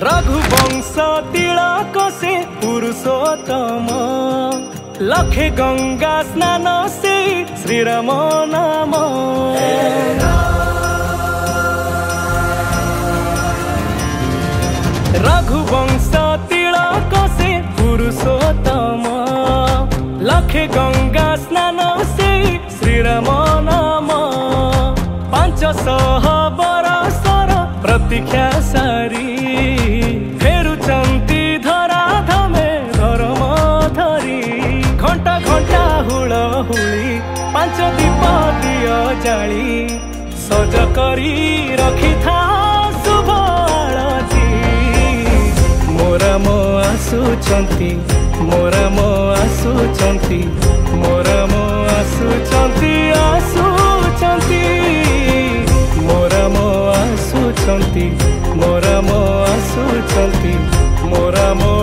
रघुवंश तिलक से पुरुषोत्तम लखे गंगा स्नान से श्रीराम नाम। रघुवंश तिलक से पुरुषोत्तम लखे गंगा स्नान से श्रीराम नाम। 500 बरसर प्रतीक्षा सारी फेरुचंती धराधमे धर्म धरी। घंटा घंटा हुलहुली 5 दीप दियो जाली सज करी रखी था शुभ आळती। मोरा मो आसुचंती मोरा मो आसुचंती मोरा मो आसुचंती आसुचंती मोरा मो आसुचंती मोरा मो आसुचंती मोरा मो